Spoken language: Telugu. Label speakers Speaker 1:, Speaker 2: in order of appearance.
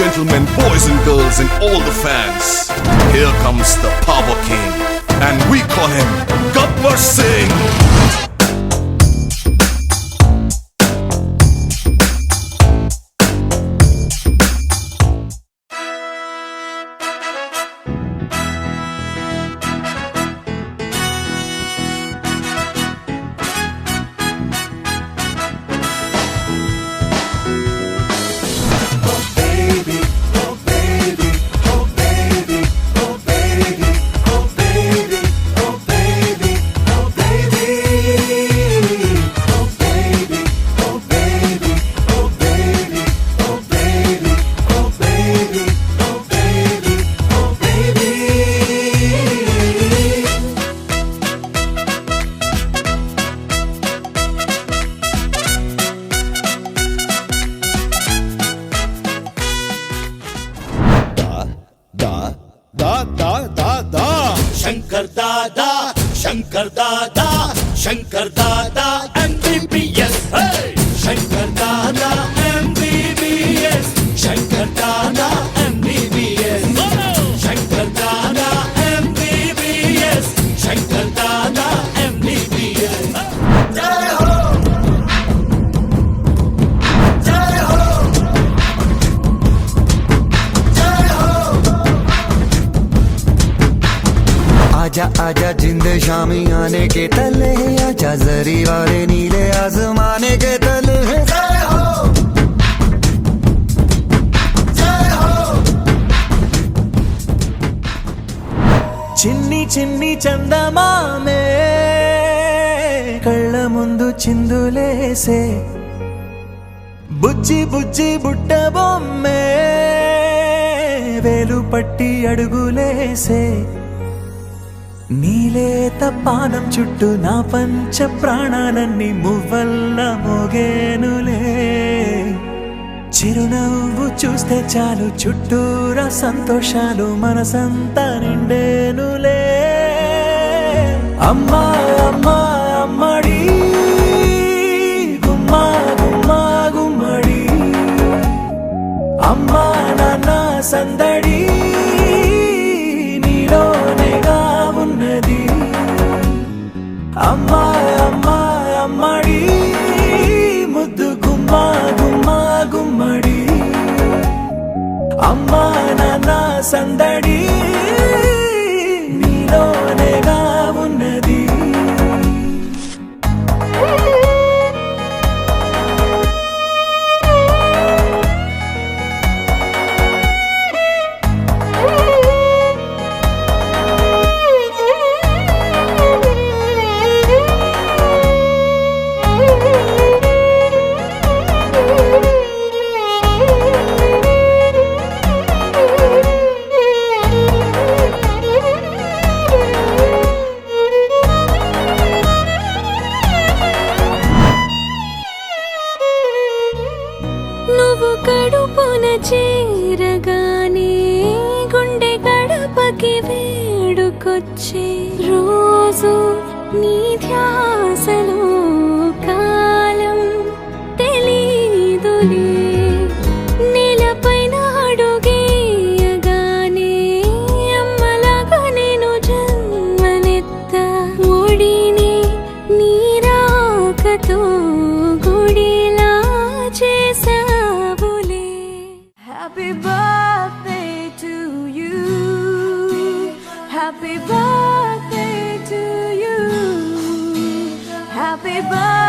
Speaker 1: gentlemen, boys and girls, and all the fans, here comes the Power King, and we call him Gabbar Singh.
Speaker 2: Shankar दादा शंकर दादा शंकर दादा MBBS शंकर दादा MBBS शंकर दादा MBBS शंकर दादा MBBS शंकर दादा MBBS जय हो जय हो जय हो
Speaker 3: आजा आजा जिंद शामी आने के तले आजा जरी वाले नीले आसमाने के तले
Speaker 2: जय हो जय हो
Speaker 4: చిన్ని చిన్ని చందమామే కళ్ళ ముందు చిందులేసే బుజ్జి బుజ్జి బుట్ట బొమ్మే వేలు పట్టి అడుగులేసే నీలేత పానం చుట్టూ నా పంచ ప్రాణాలన్నీ మువ్వల్ల మోగేనులే చిరునవ్వు చూస్తే చాలు చుట్టూరా సంతోషాలు మనసంతా నిండేనులే అమ్మా అమ్మా అమ్మడి గుమ్మా గుమ్మా గుమ్మడి అమ్మా నాన్న సందడి నీలోనేగా ఉన్నది అమ్మా అమ్మా అమ్మడి ముద్దు గుమ్మా గుమ్మా గుమ్మడి అమ్మా నాన్న సందడి నీలోనేగా ఉన్నది
Speaker 5: నువ్వు కడుపున చేరగానే గుండె గడపకి వేడుకొచ్చే రోజు నీ ధ్యాసలో కాలం తెలీదులే నేలపైన అడుగేయగానే అమ్మలాగా నేను జన్మనెత్త ఒడిని నీ రాకతో గుడిలా చేసావులే happy birthday to you happy birthday to you happy birthday